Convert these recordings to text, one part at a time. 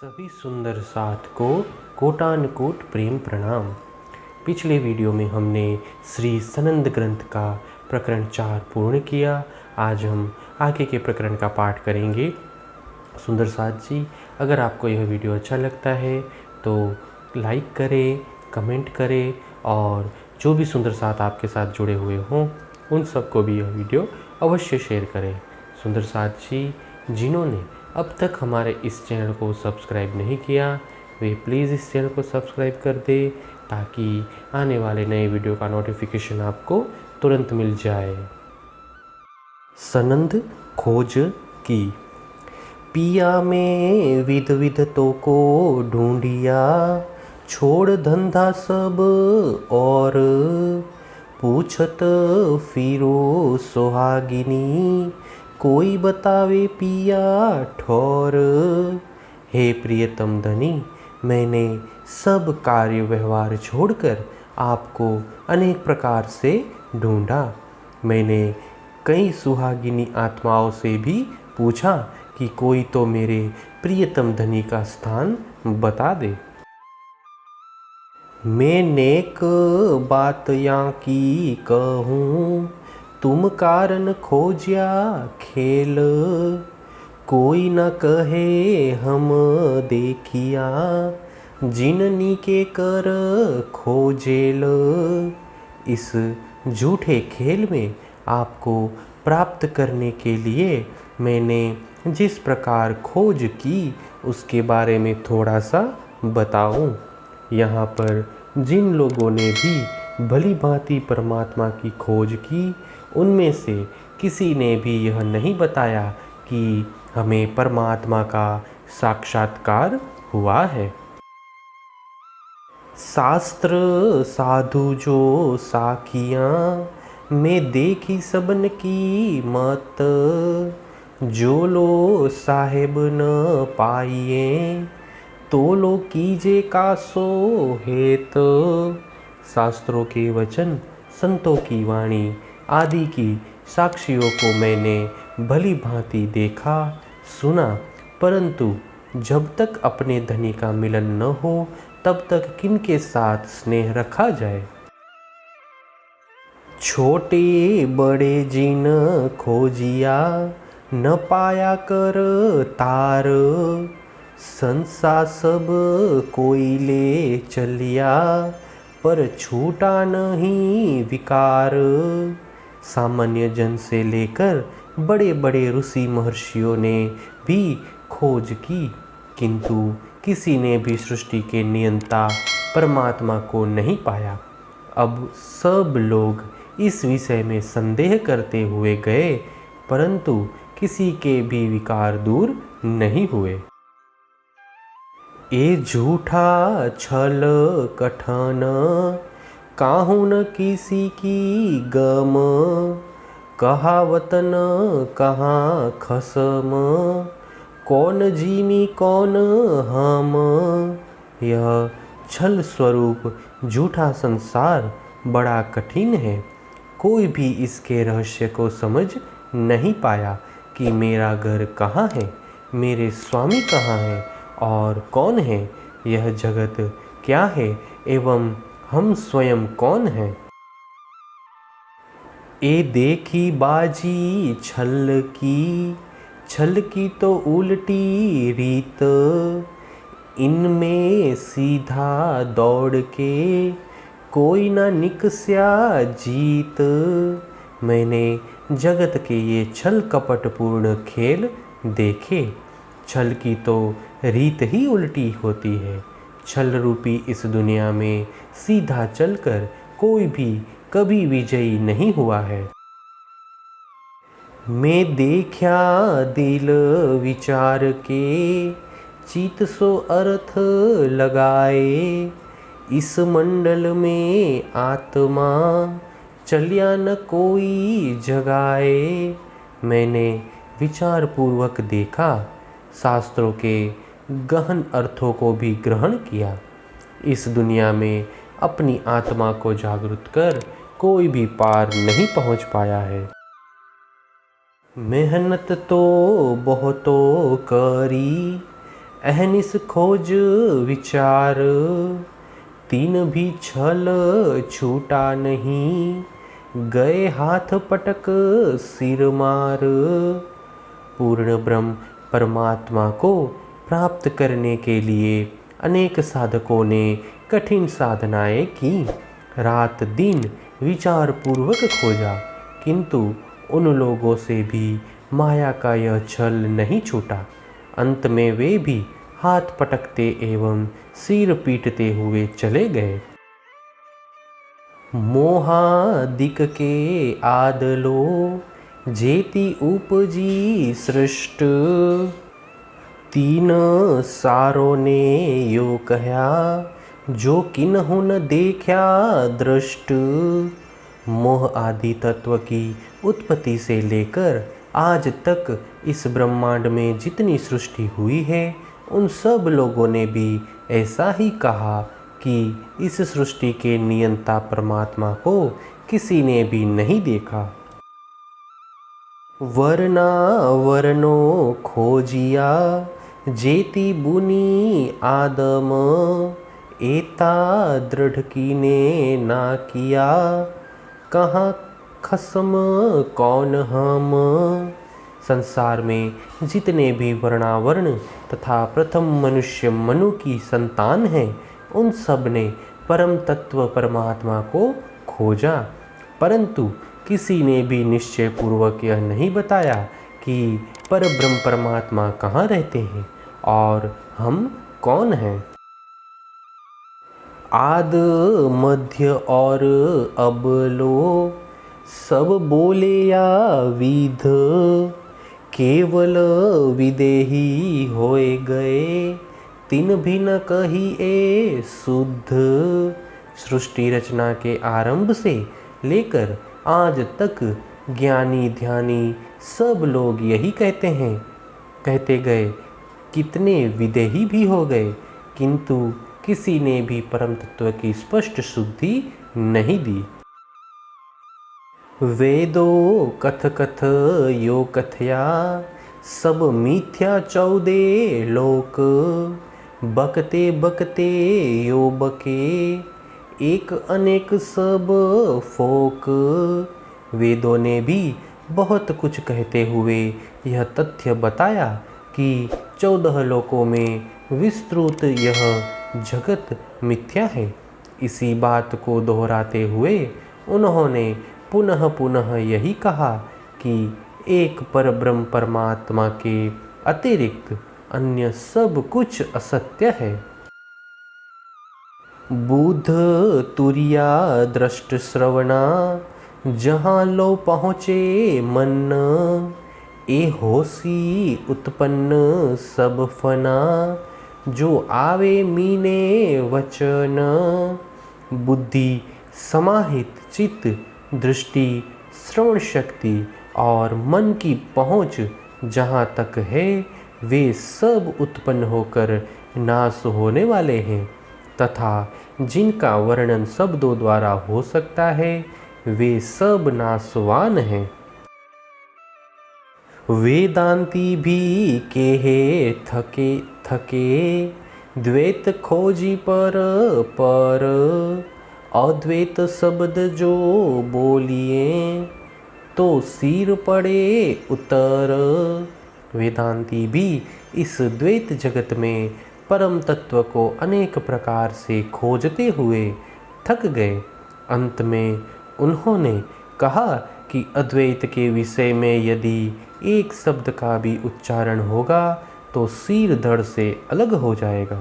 सभी सुंदर साथ को कोटानुकोट प्रेम प्रणाम। पिछले वीडियो में हमने श्री सनंद ग्रंथ का प्रकरण 4 पूर्ण किया। आज हम आगे के प्रकरण का पाठ करेंगे। सुंदर साथ जी, अगर आपको यह वीडियो अच्छा लगता है तो लाइक करें, कमेंट करें और जो भी सुंदर साथ आपके साथ जुड़े हुए हों उन सबको भी यह वीडियो अवश्य शेयर करें। सुंदर साथ जी, जिन्होंने अब तक हमारे इस चैनल को सब्सक्राइब नहीं किया वे प्लीज़ इस चैनल को सब्सक्राइब कर दे ताकि आने वाले नए वीडियो का नोटिफिकेशन आपको तुरंत मिल जाए। सनंद खोज की। पिया में विध विधतों को ढूंढिया, छोड़ धंधा सब और पूछत फिरो सुहागिनी, कोई बतावे पिया ठौर। हे प्रियतम धनी, मैंने सब कार्य व्यवहार छोड़कर आपको अनेक प्रकार से ढूंढा। मैंने कई सुहागिनी आत्माओं से भी पूछा कि कोई तो मेरे प्रियतम धनी का स्थान बता दे। मैं नेक बात यहाँ की कहूँ, तुम कारण खोजिया खेल। कोई न कहे हम देखिया, जिननी के कर खोजेल। इस झूठे खेल में आपको प्राप्त करने के लिए मैंने जिस प्रकार खोज की उसके बारे में थोड़ा सा बताऊं। यहाँ पर जिन लोगों ने भी भली भांति परमात्मा की खोज की उनमें से किसी ने भी यह नहीं बताया कि हमें परमात्मा का साक्षात्कार हुआ है। शास्त्र साधु जो साखियाँ, मैं देखी सबन की मत। जो लो साहेब न पाइए, तो लो कीजे का सो हेत। शास्त्रों के वचन, संतों की वाणी आदि की साक्षियों को मैंने भली भांति देखा सुना, परंतु जब तक अपने धनी का मिलन न हो तब तक किनके साथ स्नेह रखा जाए। छोटे बड़े जिन खोजिया, न पाया कर तार। संसा सब कोई ले चलिया, पर छूटा नहीं विकार। सामान्य जन से लेकर बड़े बड़े ऋषि महर्षियों ने भी खोज की, किंतु किसी ने भी सृष्टि के नियंता परमात्मा को नहीं पाया। अब सब लोग इस विषय में संदेह करते हुए गए, परंतु किसी के भी विकार दूर नहीं हुए। ए झूठा छल कठन, काहू न किसी की गम। कहावत न कहाँ खसम, कौन जीमी कौन हम। यह छल स्वरूप झूठा संसार बड़ा कठिन है। कोई भी इसके रहस्य को समझ नहीं पाया कि मेरा घर कहाँ है, मेरे स्वामी कहाँ हैं और कौन है, यह जगत क्या है एवं हम स्वयं कौन हैं। ए देखी बाजी छल की तो उल्टी रीत। इनमें सीधा दौड़ के कोई न निकस्या जीत। मैंने जगत के ये छल कपटपूर्ण खेल देखे। छल की तो रीत ही उल्टी होती है। छल रूपी इस दुनिया में सीधा चलकर कोई भी कभी विजयी नहीं हुआ है। मैं देखा दिल विचार के, चित सो अर्थ लगाए। इस मंडल में आत्मा चलिया न कोई जगाए। मैंने विचार पूर्वक देखा, शास्त्रों के गहन अर्थों को भी ग्रहण किया। इस दुनिया में अपनी आत्मा को जागृत कर कोई भी पार नहीं पहुंच पाया है। मेहनत तो बहुतो करी, अहनिस खोज विचार, तीन भी छल छूटा नहीं, गए हाथ पटक सिर मार। पूर्ण ब्रह्म परमात्मा को प्राप्त करने के लिए अनेक साधकों ने कठिन साधनाएं की, रात दिन विचार पूर्वक खोजा, किंतु उन लोगों से भी माया का यह छल नहीं छूटा। अंत में वे भी हाथ पटकते एवं सिर पीटते हुए चले गए। मोहादिक के आदलो, जेति उपजी सृष्ट, तीन सारों ने यो कहा, जो किन्हु न देखा दृष्ट। मोह आदि तत्व की उत्पत्ति से लेकर आज तक इस ब्रह्मांड में जितनी सृष्टि हुई है, उन सब लोगों ने भी ऐसा ही कहा कि इस सृष्टि के नियंता परमात्मा को किसी ने भी नहीं देखा। वर्ना वर्णो खोजिया, जेति बुनी आदम, एता दृढ़ कीने ना किया, कहाँ खसम कौन हम। संसार में जितने भी वर्णावर्ण तथा प्रथम मनुष्य मनु की संतान हैं, उन सब ने परम तत्व परमात्मा को खोजा, परंतु किसी ने भी निश्चय पूर्वक यह नहीं बताया कि परब्रह्म परमात्मा कहाँ रहते हैं और हम कौन हैं। आद मध्य और अब लो, सब बोले या विध, केवल विदेही होए गए, तीन भी न कही ए शुद्ध। सृष्टि रचना के आरंभ से लेकर आज तक ज्ञानी ध्यानी सब लोग यही कहते हैं, कहते गए, कितने विदेही भी हो गए, किंतु किसी ने भी परम तत्व की स्पष्ट शुद्धि नहीं दी। वेदो कथ कथ यो कथया, सब मिथ्या 14 लोक, बकते बकते यो बके, एक अनेक सब फोक। वेदों ने भी बहुत कुछ कहते हुए यह तथ्य बताया कि 14 लोकों में विस्तृत यह जगत मिथ्या है। इसी बात को दोहराते हुए उन्होंने पुनः पुनः यही कहा कि एक परब्रह्म परमात्मा के अतिरिक्त अन्य सब कुछ असत्य है। बुध तुरिया दृष्ट श्रवणा, जहाँ लो पहुँचे मन, ए होशी उत्पन्न सब फना, जो आवे मीने वचन। बुद्धि समाहित चित्त, दृष्टि, श्रवण शक्ति और मन की पहुँच जहाँ तक है, वे सब उत्पन्न होकर नाश होने वाले हैं, तथा जिनका वर्णन शब्दों द्वारा हो सकता है, वे सब नाशवान हैं। वेदांती भी केहे थके थके, द्वैत खोजी पर पर, अद्वैत शब्द जो बोलिए, तो सिर पड़े उतर। वेदांती भी इस द्वैत जगत में परम तत्व को अनेक प्रकार से खोजते हुए थक गए। अंत में उन्होंने कहा कि अद्वैत के विषय में यदि एक शब्द का भी उच्चारण होगा तो सिर धड़ से अलग हो जाएगा।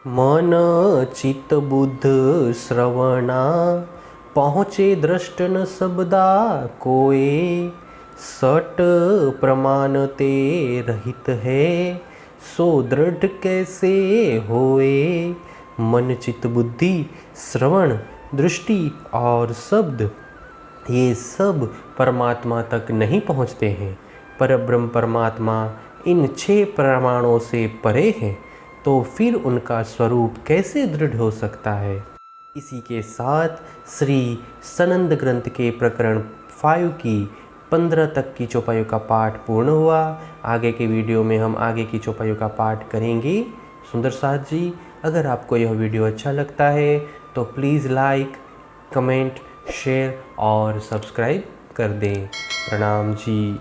मन चित्त बुद्ध श्रवणा, पहुँचे दृष्ट न शब्दा कोए, सट प्रमाण ते रहित है, सो दृढ़ कैसे होए। मन चित्त बुद्धि श्रवण दृष्टि और शब्द, ये सब परमात्मा तक नहीं पहुँचते हैं। परब्रह्म परमात्मा इन 6 प्रमाणों से परे है, तो फिर उनका स्वरूप कैसे दृढ़ हो सकता है। इसी के साथ श्री सनंद ग्रंथ के प्रकरण 5 की 15 तक की चौपाइयों का पाठ पूर्ण हुआ। आगे के वीडियो में हम आगे की चौपाइयों का पाठ करेंगे। सुंदर साथ जी, अगर आपको यह वीडियो अच्छा लगता है तो प्लीज़ लाइक, कमेंट, शेयर और सब्सक्राइब कर दें। प्रणाम जी।